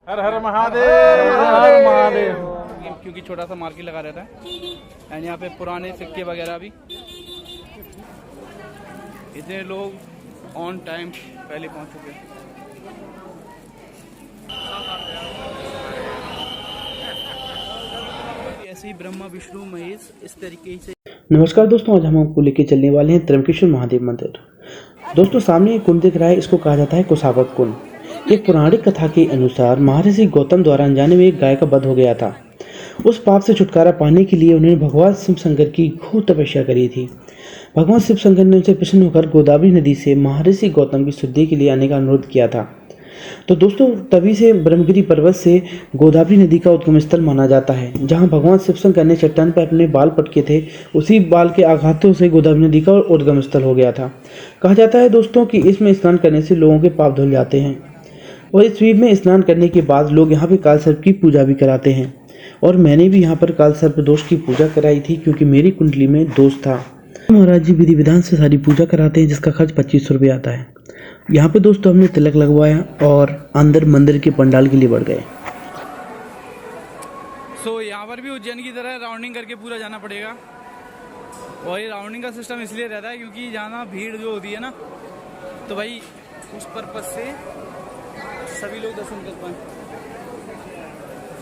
हर हर महादेव, हर हर महादेव। क्योंकि छोटा सा मार्केट लगा रहता है एंड यहाँ पे पुराने सिक्के वगैरह भी। इतने लोग ऑन टाइम पहले पहुँच चुके हैं। ऐसे ही ब्रह्मा विष्णु महेश इस तरीके से। नमस्कार दोस्तों, आज हम आपको लेके चलने वाले हैं त्र्यंबकेश्वर महादेव मंदिर। दोस्तों, सामने एक कुंड दिख रहा है, इसको कहा जाता है कुशावत कुंड। एक पौराणिक कथा के अनुसार महर्षि गौतम द्वारा अनजाने में एक गाय का वध हो गया था। उस पाप से छुटकारा पाने के लिए उन्होंने भगवान शिव शंकर की घोर तपस्या करी थी। भगवान शिव शंकर ने उनसे प्रसन्न होकर गोदावरी नदी से महर्षि गौतम की शुद्धि के लिए आने का अनुरोध किया था। तो दोस्तों, तभी से ब्रह्मगिरी पर्वत से गोदावरी नदी का उद्गम स्थल माना जाता है। जहां भगवान शिव शंकर ने चट्टान पर अपने बाल पटके थे, उसी बाल के आघातों से गोदावरी नदी का उद्गम स्थल हो गया था। कहा जाता है दोस्तों कि इसमें स्नान करने से लोगों के पाप धुल जाते हैं और इस द्वीप में स्नान करने के बाद लोग यहाँ पे काल सर्प की पूजा भी कराते हैं। और मैंने भी यहाँ पर काल सर्प दोष की पूजा कराई थी, क्योंकि मेरी कुंडली में दोष था। महाराज जी विधि विधान से सारी पूजा कराते हैं, जिसका खर्च 2500 रुपये आता है। यहाँ पे दोस्तों हमने तिलक लगवाया और अंदर मंदिर के पंडाल के लिए बढ़ गए। सो यहाँ पर भी उज्जैन की तरह राउंडिंग करके पूरा जाना पड़ेगा। और ये राउंडिंग का सिस्टम इसलिए रहता है क्योंकि यहाँ भीड़ जो होती है ना, तो भाई उस पर्पज से सभी लोग दर्शन कर पाए।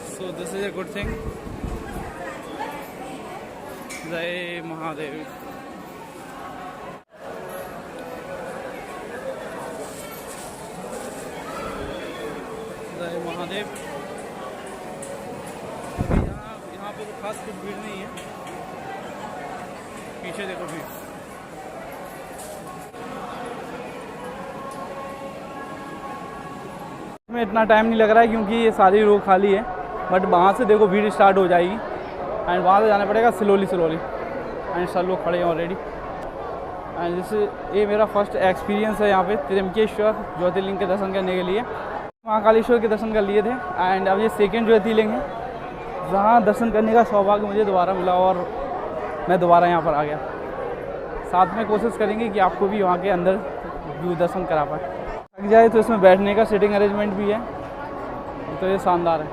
So this is a good thing. जय महादेव। जय महादेव। यहाँ पे तो खास कुछ भीड़ नहीं है, पीछे देखो भीड़। में इतना टाइम नहीं लग रहा है क्योंकि ये सारी रो खाली है, बट वहाँ से देखो भीड़ स्टार्ट हो जाएगी एंड वहाँ से जाना पड़ेगा स्लोली एंड सब लोग खड़े हैं ऑलरेडी। एंड जैसे ये मेरा फर्स्ट एक्सपीरियंस है यहाँ पे त्र्यंबकेश्वर ज्योतिर्लिंग के दर्शन करने के लिए। महाकालेश्वर के दर्शन कर लिए थे एंड अब ये सेकेंड ज्योतिर्लिंग है जहाँ दर्शन करने का सौभाग्य मुझे दोबारा मिला और मैं दोबारा यहाँ पर आ गया। साथ में कोशिश करेंगे कि आपको भी वहाँ के अंदर व्यू दर्शन करा पाए। लग जाए तो इसमें बैठने का सीटिंग अरेंजमेंट भी है, तो ये शानदार है।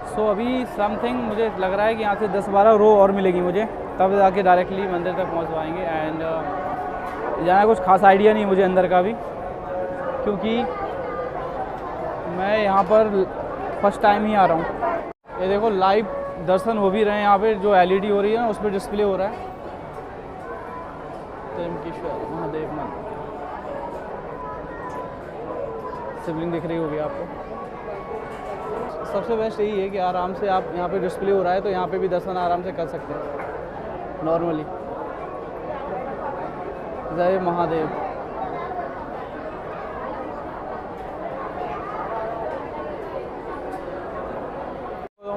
सो अभी समथिंग मुझे लग रहा है कि यहाँ से 10-12 रो और मिलेगी मुझे, तब जाके डायरेक्टली मंदिर तक पहुँच पाएंगे। एंड यहाँ कुछ खास आइडिया नहीं मुझे अंदर का भी, क्योंकि मैं यहाँ पर फर्स्ट टाइम ही आ रहा हूँ। ये देखो लाइव दर्शन हो भी रहे हैं यहाँ पे, जो LED हो रही है ना उस पर डिस्प्ले हो रहा है। त्र्यंबकेश्वर महादेव मंदिर शिवलिंग दिख रही होगी आपको। सबसे बेस्ट यही है कि आराम से आप यहाँ पे डिस्प्ले हो रहा है तो यहाँ पे भी दर्शन आराम से कर सकते हैं नॉर्मली। जय महादेव।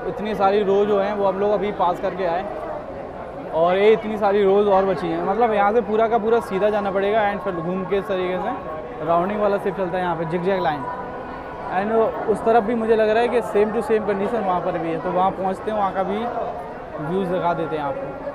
इतनी सारी रोज जो हैं वो हम लोग अभी पास करके आए और ये इतनी सारी रोज और बची हैं। मतलब यहाँ से पूरा का पूरा सीधा जाना पड़ेगा एंड फिर घूम के इस तरीके से राउंडिंग वाला सिर्फ चलता है यहाँ पे जिग-जैग लाइन। एंड उस तरफ भी मुझे लग रहा है कि सेम टू सेम कंडीशन वहाँ पर भी है, तो वहाँ पहुँचते हैं, वहाँ का भी व्यूज़ दिखा देते हैं आपको।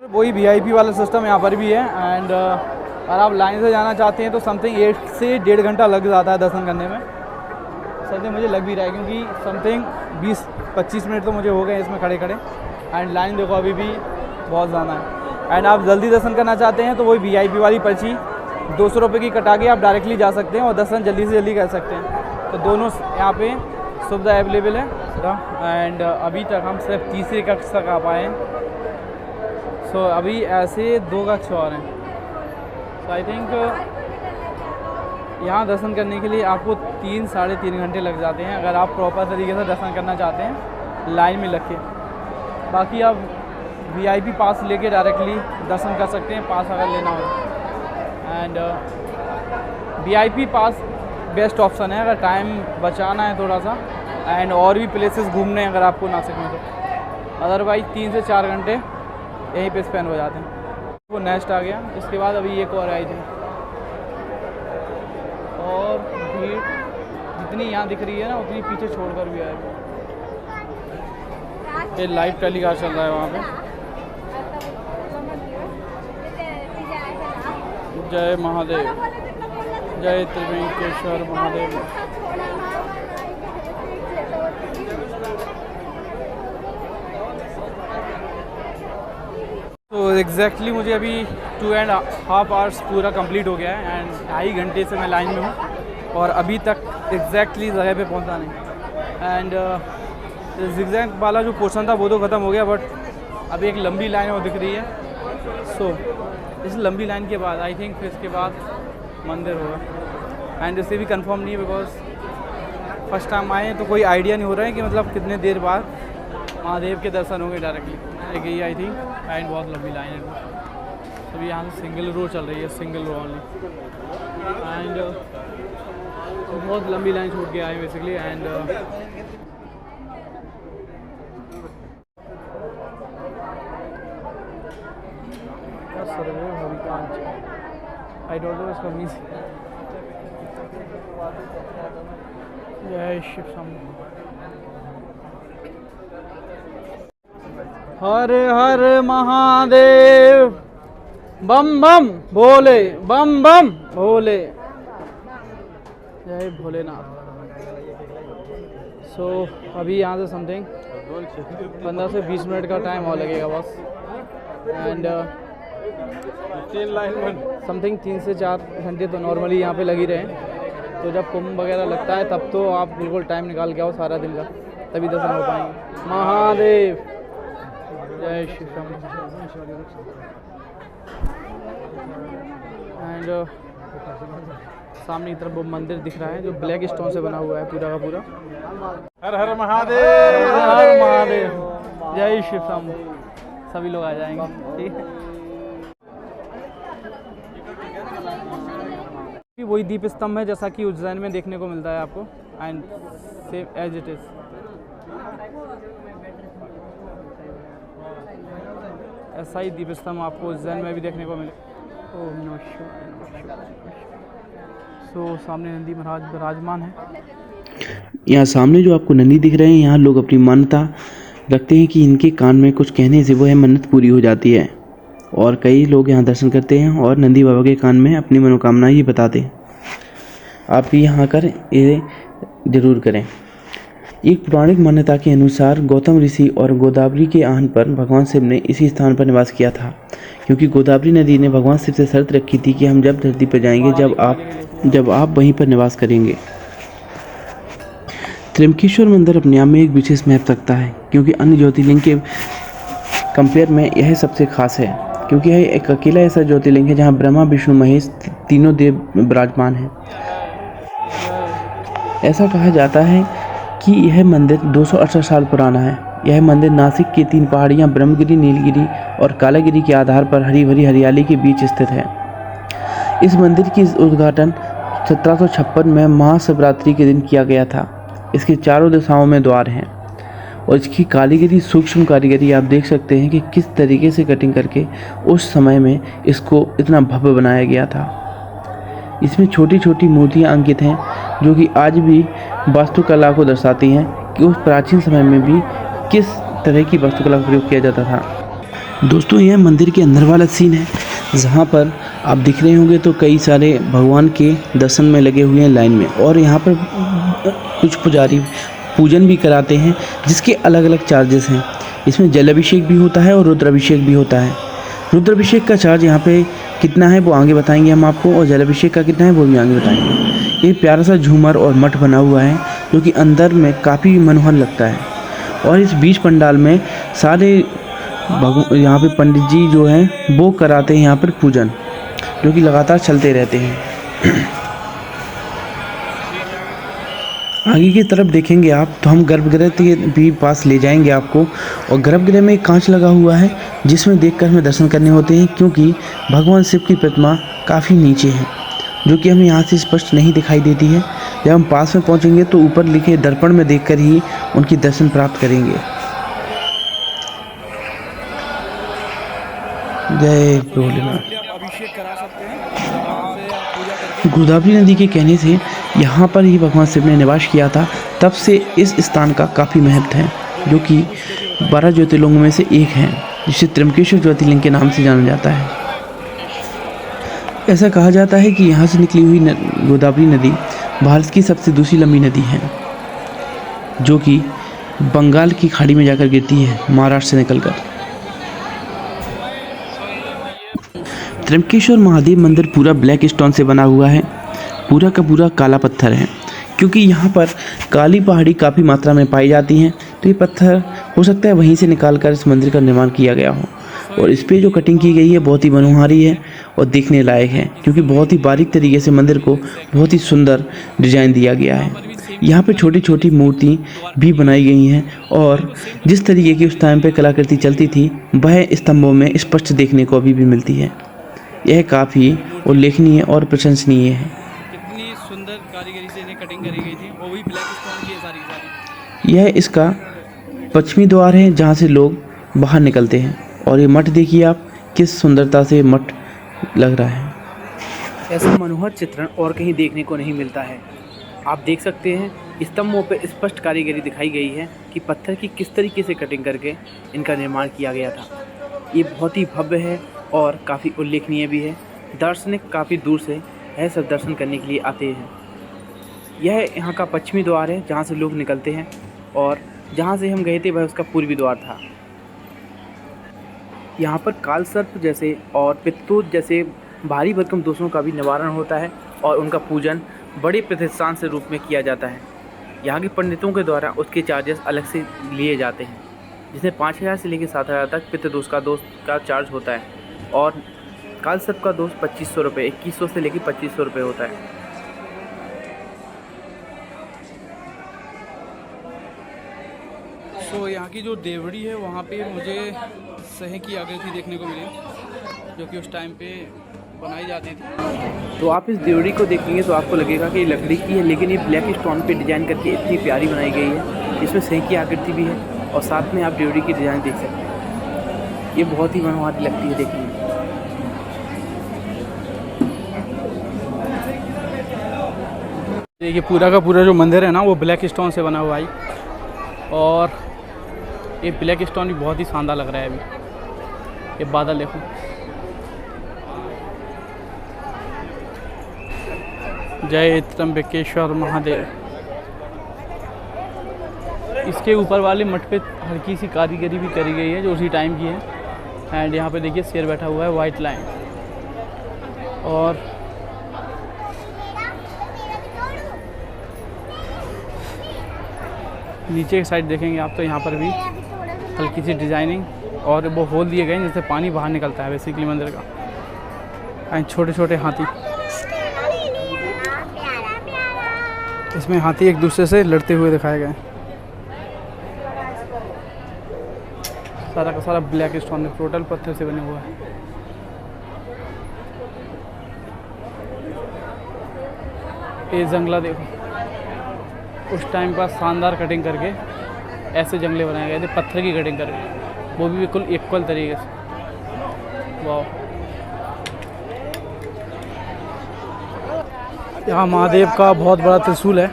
वही VIP वाला सिस्टम यहाँ पर भी है। एंड अगर आप लाइन से जाना चाहते हैं तो समथिंग 1 से 1.5 घंटा लग जाता है दर्शन करने में। समथिंग मुझे लग भी रहा है क्योंकि समथिंग 20-25 मिनट तो मुझे हो गए इसमें खड़े खड़े। एंड लाइन देखो अभी भी बहुत ज़्यादा है। एंड आप जल्दी दर्शन करना चाहते हैं तो वही VIP वाली पर्ची 200 रुपये की कटा के आप डायरेक्टली जा सकते हैं और दर्शन जल्दी से जल्दी कर सकते हैं। तो दोनों यहाँ पे सुविधा अवेलेबल है। एंड अभी तक हम सिर्फ तीसरी कक्षा तक आ पाए हैं। सो अभी ऐसे 2 कक्षा और हैं। सो आई थिंक यहाँ दर्शन करने के लिए आपको 3-3.5 घंटे लग जाते हैं अगर आप प्रॉपर तरीके से दर्शन करना चाहते हैं लाइन में लग के। बाकी आप VIP पास लेके डायरेक्टली दर्शन कर सकते हैं, पास अगर लेना हो। And VIP pass best option है अगर टाइम बचाना है थोड़ा सा एंड और भी प्लेसेस घूमने हैं अगर आपको नासिक में तो। अदरवाइज 3 से 4 घंटे यहीं पे स्पेंड हो जाते हैं। वो नेक्स्ट आ गया, इसके बाद अभी एक और आई थी और भीड़ जितनी यहाँ दिख रही है ना उतनी पीछे छोड़कर भी आएगी। ये लाइव टेलीकास्ट चल रहा है वहाँ पे। जय महादेव, जय त्रिवेंकेश्वर महादेव। तो एग्जैक्टली मुझे अभी 2.5 आवर्स पूरा कंप्लीट हो गया है एंड 2.5 घंटे से मैं लाइन में हूँ और अभी तक एग्जैक्टली जगह पे पहुँचा नहीं। एंड जिगजैग वाला जो पोर्शन था वो तो ख़त्म हो गया, बट अभी एक लंबी लाइन वो दिख रही है। सो इस लंबी लाइन के बाद आई थिंक फिर इसके बाद मंदिर होगा। एंड इसे भी कंफर्म नहीं है बिकॉज फर्स्ट टाइम आए हैं तो कोई आइडिया नहीं हो रहा है कि मतलब कितने देर बाद महादेव के दर्शन होंगे डायरेक्टली। एक यही आई थिंक एंड बहुत लंबी लाइन है। अभी यहाँ से सिंगल रो चल रही है, सिंगल रो ओनली। एंड बहुत लंबी लाइन छूट के आए basically. And I don't know इसका मीन्स। जय शिव शंभू। हर हर महादेव, बम बम भोले, बम बम भोले, जय भोलेनाथ। सो अभी यहाँ से समथिंग 15 से 20 मिनट का टाइम और लगेगा बस। एंड समथिंग 3 से 4 घंटे तो नॉर्मली यहाँ पे लगी रहे। तो जब कुंभ वगैरह लगता है तब तो आप बिल्कुल टाइम निकाल के आओ सारा दिन का, तभी दर्शन हो पाएंगे। महादेव, जय श्री राम। एंड सामने की तरफ वो मंदिर दिख रहा है जो ब्लैक स्टोन से बना हुआ है पूरा का पूरा। हर हर महादेव, हर हर महादेव, जय श्री राम। सभी लोग आ जाएंगे, ठीक है। वही दीप स्तंभ है जैसा कि उज्जैन में देखने को मिलता है आपको। And same as it is. ऐसा ही दीप स्तंभ आपको उज्जैन में भी देखने को मिले। ओम नमः शिवाय। सो सामने नंदी महाराज विराजमान है। यहाँ सामने जो आपको नंदी दिख रहे हैं, यहाँ लोग अपनी मान्यता रखते हैं कि इनके कान में कुछ कहने से वो है मन्नत पूरी हो जाती है। और कई लोग यहाँ दर्शन करते हैं और नंदी बाबा के कान में अपनी मनोकामना ही बताते हैं। आप भी यहाँ आकर ये जरूर करें। एक पौराणिक मान्यता के अनुसार गौतम ऋषि और गोदावरी के आह्वान पर भगवान शिव ने इसी स्थान पर निवास किया था, क्योंकि गोदावरी नदी ने भगवान शिव से शर्त रखी थी कि हम जब धरती पर जाएंगे जब आप वहीं पर निवास करेंगे। त्र्यंबकेश्वर मंदिर अपने आप में एक विशेष महत्व रखता है, क्योंकि अन्य ज्योतिर्लिंग के कंपेयर में यह सबसे खास है, क्योंकि यह एक अकेला ऐसा ज्योतिर्लिंग है जहाँ ब्रह्मा विष्णु महेश तीनों देव विराजमान हैं। ऐसा कहा जाता है कि यह मंदिर 218 साल पुराना है। यह मंदिर नासिक की 3 पहाड़ियाँ ब्रह्मगिरी, नीलगिरी और कालागिरी के आधार पर हरी भरी हरियाली के बीच स्थित है। इस मंदिर की उद्घाटन 1756 में महाशिवरात्रि के दिन किया गया था। इसके चारों दिशाओं में द्वार हैं और इसकी कारीगरी, सूक्ष्म कारीगरी आप देख सकते हैं कि किस तरीके से कटिंग करके उस समय में इसको इतना भव्य बनाया गया था। इसमें छोटी छोटी मूर्तियाँ अंकित हैं जो कि आज भी वास्तुकला को दर्शाती हैं कि उस प्राचीन समय में भी किस तरह की वास्तुकला का प्रयोग किया जाता था। दोस्तों, यह मंदिर के अंदर वाला सीन है जहाँ पर आप दिख रहे होंगे तो कई सारे भगवान के दर्शन में लगे हुए हैं लाइन में, और यहाँ पर कुछ पुजारी पूजन भी कराते हैं जिसके अलग अलग चार्जेस हैं। इसमें जलाभिषेक भी होता है और रुद्राभिषेक भी होता है। रुद्राभिषेक का चार्ज यहाँ पे कितना है वो आगे बताएंगे हम आपको, और जलाभिषेक का कितना है वो भी आगे बताएंगे। ये प्यारा सा झूमर और मठ बना हुआ है जो कि अंदर में काफ़ी मनोहर लगता है। और इस बीच पंडाल में सारे यहाँ पे पंडित जी जो हैं वो कराते हैं यहाँ पर पूजन, जो कि लगातार चलते रहते हैं। आगे की तरफ देखेंगे आप तो हम गर्भगृह के भी पास ले जाएंगे आपको, और गर्भगृह में एक कांच लगा हुआ है जिसमें देखकर हमें दर्शन करने होते हैं, क्योंकि भगवान शिव की प्रतिमा काफ़ी नीचे है। जो कि हमें यहाँ से स्पष्ट नहीं दिखाई देती है। जब हम पास में पहुँचेंगे तो ऊपर लिखे दर्पण में देखकर ही उनकी दर्शन प्राप्त करेंगे। जय भोलेनाथ। अभिषेक करा सकते हैं, वहाँ से आप पूजा करके। गोदावरी नदी के कहने से यहाँ पर ही भगवान शिव ने निवास किया था, तब से इस स्थान का काफ़ी महत्व है, जो कि 12 ज्योतिर्लिंगों में से एक है, जिसे त्र्यंबकेश्वर ज्योतिर्लिंग के नाम से जाना जाता है। ऐसा कहा जाता है कि यहाँ से निकली हुई गोदावरी नदी भारत की सबसे दूसरी लंबी नदी है, जो कि बंगाल की खाड़ी में जाकर गिरती है, महाराष्ट्र से निकलकर। त्र्यंबकेश्वर महादेव मंदिर पूरा ब्लैक स्टोन से बना हुआ है, पूरा का पूरा काला पत्थर है। क्योंकि यहाँ पर काली पहाड़ी काफ़ी मात्रा में पाई जाती हैं, तो ये पत्थर हो सकता है वहीं से निकालकर इस मंदिर का निर्माण किया गया हो। और इस पे जो कटिंग की गई है बहुत ही मनोहारी है और देखने लायक है, क्योंकि बहुत ही बारीक तरीके से मंदिर को बहुत ही सुंदर डिजाइन दिया गया है। यहाँ पे छोटी छोटी मूर्ति भी बनाई गई हैं और जिस तरीके की उस टाइम पे कलाकृति चलती थी वह स्तंभों में स्पष्ट देखने को अभी भी मिलती है। यह काफ़ी उल्लेखनीय और प्रशंसनीय है। कितनी सुंदर कारीगरी से इन्हें कटिंग करी गई थी, वो भी ब्लैक स्टोन की है सारी। यह इसका पश्चिमी द्वार है जहाँ से लोग बाहर निकलते हैं। और ये मठ देखिए आप, किस सुंदरता से मठ लग रहा है। ऐसा मनोहर चित्रण और कहीं देखने को नहीं मिलता है। आप देख सकते हैं स्तंभों पर स्पष्ट कारीगरी दिखाई गई है कि पत्थर की किस तरीके से कटिंग करके इनका निर्माण किया गया था। ये बहुत ही भव्य है और काफ़ी उल्लेखनीय भी है। दार्शनिक काफ़ी दूर से यह सब दर्शन करने के लिए आते हैं। यह यहाँ का पश्चिमी द्वार है जहाँ से लोग निकलते हैं, और जहाँ से हम गए थे वह उसका पूर्वी द्वार था। यहाँ पर काल सर्प जैसे और पित्तोद जैसे भारी भरकम दोषों का भी निवारण होता है और उनका पूजन बड़े प्रतिष्ठान से रूप में किया जाता है। यहाँ के पंडितों के द्वारा उसके चार्जेस अलग से लिए जाते हैं, जिसमें 5000 से लेकर 7000 तक पित्त दोष का चार्ज होता है, और काल सर्प का दोष 2500 रुपये, 2100 से लेकर 2500 रुपये होता है। तो यहाँ की जो देवड़ी है वहाँ पे मुझे सहे की आकृति देखने को मिली, जो कि उस टाइम पे बनाई जाती थी। तो आप इस देवड़ी को देखेंगे तो आपको लगेगा कि ये लकड़ी की है, लेकिन ये ब्लैक स्टोन पे डिज़ाइन करके इतनी प्यारी बनाई गई है। इसमें सहे की आकृति भी है और साथ में आप देवड़ी की डिज़ाइन देख सकते हैं। ये बहुत ही मनोहारी लगती है देखने में। ये पूरा का पूरा जो मंदिर है ना वो ब्लैक स्टोन से बना हुआ है, और ये ब्लैक स्टोन भी बहुत ही शानदार लग रहा है। अभी ये बादल देखो, जय त्र्यंबकेश्वर महादेव। इसके ऊपर वाले मठ पे हल्की सी कारीगरी भी करी गई है जो उसी टाइम की है। एंड यहाँ पे देखिए शेर बैठा हुआ है, वाइट लाइन। और नीचे की साइड देखेंगे आप तो यहाँ पर भी हल्की सी डिज़ाइनिंग और वो होल दिए गए हैं जिससे पानी बाहर निकलता है बेसिकली मंदिर का। एंड छोटे छोटे हाथी, इसमें हाथी एक दूसरे से लड़ते हुए दिखाए गए। सारा का सारा ब्लैक स्टोन में टोटल पत्थर से बने हुआ है। ये जंगला देखो, उस टाइम पर शानदार कटिंग करके ऐसे जंगले बनाए गए थे, पत्थर की कटिंग करके, वो भी बिल्कुल इक्वल तरीके से। वाह। यहाँ महादेव का बहुत बड़ा त्रिशूल है,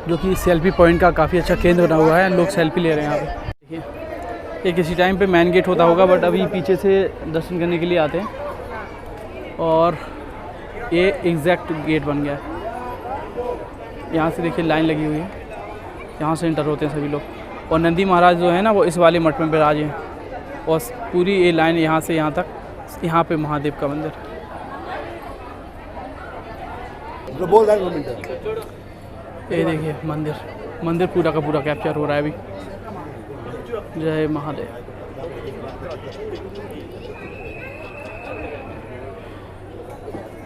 जो कि सेल्फी पॉइंट का काफ़ी अच्छा केंद्र बना हुआ है। लोग सेल्फी ले रहे हैं यहाँ पे। देखिए, ये किसी टाइम पे मेन गेट होता होगा, बट अभी पीछे से दर्शन करने के लिए आते हैं, और ये एग्जैक्ट गेट बन गया है। यहाँ से देखिए लाइन लगी हुई है, यहाँ से इंटर होते हैं सभी लोग। और नंदी महाराज जो है ना वो इस वाले मठ में विराज हैं, और पूरी ये लाइन यहाँ से यहाँ तक, यहाँ पे महादेव का मंदिर। ये देखिए मंदिर पूरा का पूरा कैप्चर हो रहा है अभी। जय महादेव।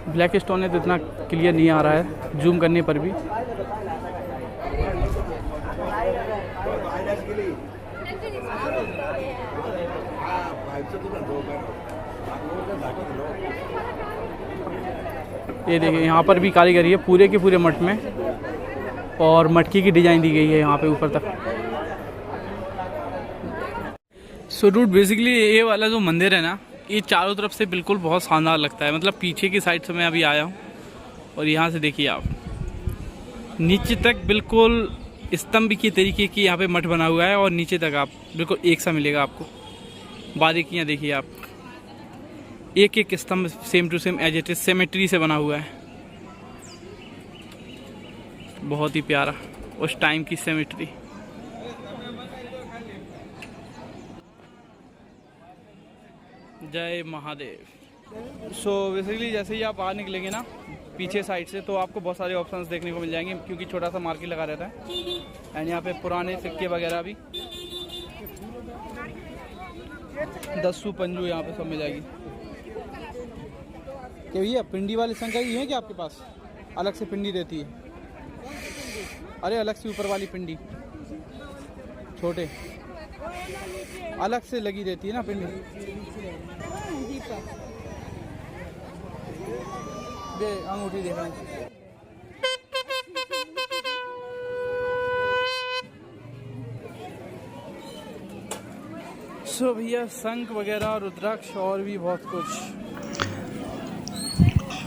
ब्लैक स्टोन है तो इतना क्लियर नहीं आ रहा है जूम करने पर भी। ये देखिए यहाँ पर भी कारीगरी है पूरे के पूरे मठ में, और मटकी की डिज़ाइन दी गई है यहाँ पे ऊपर तक। सो डूड बेसिकली ये वाला जो मंदिर है ना, ये चारों तरफ से बिल्कुल बहुत शानदार लगता है। मतलब पीछे की साइड से मैं अभी आया हूँ और यहाँ से देखिए आप नीचे तक बिल्कुल स्तंभ की तरीके की यहाँ पे मठ बना हुआ है, और नीचे तक आप बिल्कुल एक सा मिलेगा आपको। बारीकियाँ देखिए आप, एक एक स्तंभ same to same as it is symmetry से बना हुआ है। बहुत ही प्यारा उस टाइम की सिमेट्री। जय महादेव। सो बेसिकली जैसे ही आप बाहर निकलेंगे ना पीछे साइड से, तो आपको बहुत सारे ऑप्शंस देखने को मिल जाएंगे, क्योंकि छोटा सा मार्केट लगा रहता है। एंड यहाँ पे पुराने सिक्के वगैरह भी 10 सू पंजू यहाँ पे सब मिल जाएगी। क्या भैया पिंडी वाली संख्या ये है कि आपके पास अलग से पिंडी रहती है? अरे अलग से ऊपर वाली पिंडी छोटे अलग से लगी रहती है ना पिंडी। दे अंगूठी दे रहा हूँ। सो भैया शंख वगैरह रुद्राक्ष और भी बहुत कुछ।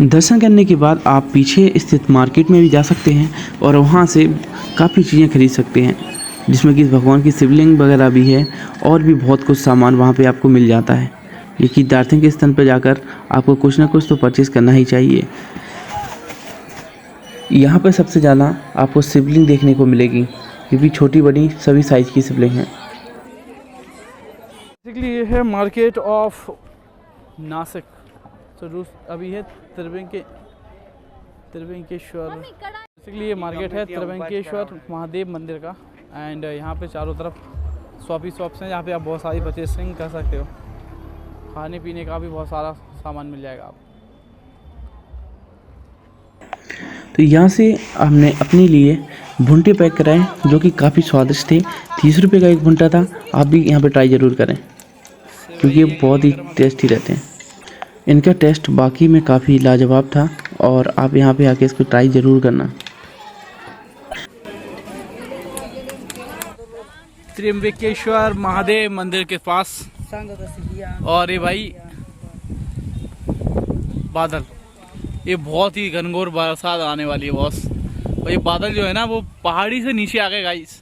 दर्शन करने के बाद आप पीछे स्थित मार्केट में भी जा सकते हैं और वहाँ से काफ़ी चीज़ें खरीद सकते हैं, जिसमें कि भगवान की शिवलिंग वगैरह भी है, और भी बहुत कुछ सामान वहाँ पे आपको मिल जाता है। लेकिन दार्शनिक स्थल पर जाकर आपको कुछ ना कुछ तो परचेज़ करना ही चाहिए। यहाँ पर सबसे ज़्यादा आपको शिवलिंग देखने को मिलेगी, क्योंकि छोटी बड़ी सभी साइज़ की शिवलिंग हैं। बेसिकली ये है मार्केट ऑफ नासिक। तो अभी है त्रिवेंकेश्वर। बेसिकली ये मार्केट है त्रिवेंकेश्वर महादेव मंदिर का। एंड यहाँ पे चारों तरफ शॉप्स हैं, जहाँ पे आप बहुत सारी परचेसिंग कर सकते हो। खाने पीने का भी बहुत सारा सामान मिल जाएगा आप। तो यहाँ से हमने अपने लिए भुंटे पैक कराए, जो कि काफ़ी स्वादिष्ट थे। 30 रुपये का एक भुंटा था। आप भी यहाँ पे ट्राई ज़रूर करें, क्योंकि ये बहुत ही टेस्टी रहते हैं। इनका टेस्ट बाकी में काफ़ी लाजवाब था, और आप यहाँ पे आके इसको ट्राई ज़रूर करना। त्रिवेंकेश्वर महादेव मंदिर के पास, और ये भाई बादल, ये बहुत ही घनघोर बरसात आने वाली है बॉस। और ये बादल जो है ना वो पहाड़ी से नीचे आ गए गाइस,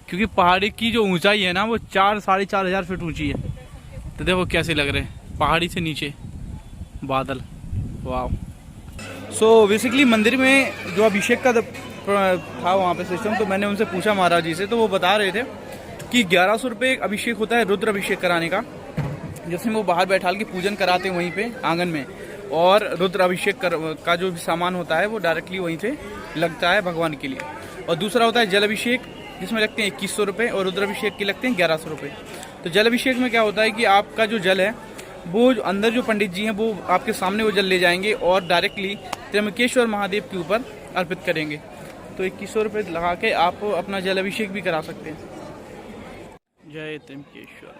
क्योंकि पहाड़ी की जो ऊंचाई है ना वो 4-4.5 हजार फीट ऊंची है। तो देखो कैसे लग रहे हैं पहाड़ी से नीचे बादल। वाह। सो बेसिकली मंदिर में जो अभिषेक का था वहाँ पे सिस्टम, तो मैंने उनसे पूछा महाराज जी से, तो वो बता रहे थे कि 1100 रुपये अभिषेक होता है रुद्र अभिषेक कराने का, जिसमें वो बाहर बैठाल के पूजन कराते हैं वहीं पे आंगन में। और रुद्र अभिषेक का जो भी सामान होता है वो डायरेक्टली वहीं पे लगता है भगवान के लिए। और दूसरा होता है जल अभिषेक, जिसमें लगते हैं 2100 रुपये, और रुद्र अभिषेक के लगते हैं 1100 रुपये। तो जल अभिषेक में क्या होता है कि आपका जो जल है वो अंदर जो पंडित जी हैं वो आपके सामने वो जल ले जाएंगे और डायरेक्टली त्र्यंबकेश्वर महादेव के ऊपर अर्पित करेंगे। तो 2100 रुपये लगा के आप अपना जल अभिषेक भी करा सकते हैं। जय त्र्यंबकेश्वर।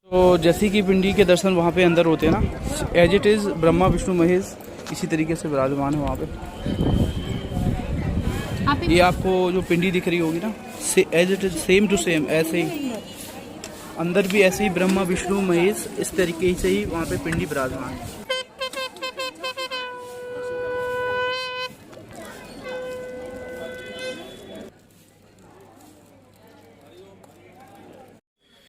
तो जैसे कि पिंडी के दर्शन वहाँ पे अंदर होते हैं ना, as it is Brahma Vishnu Mahesh इसी तरीके से विराजमान है वहाँ पे। ये आपको जो पिंडी दिख रही होगी ना, as it is same to same ऐसे ही अंदर भी ऐसे ही ब्रह्मा विष्णु महेश इस तरीके से ही वहाँ पे पिंडी विराजमान है।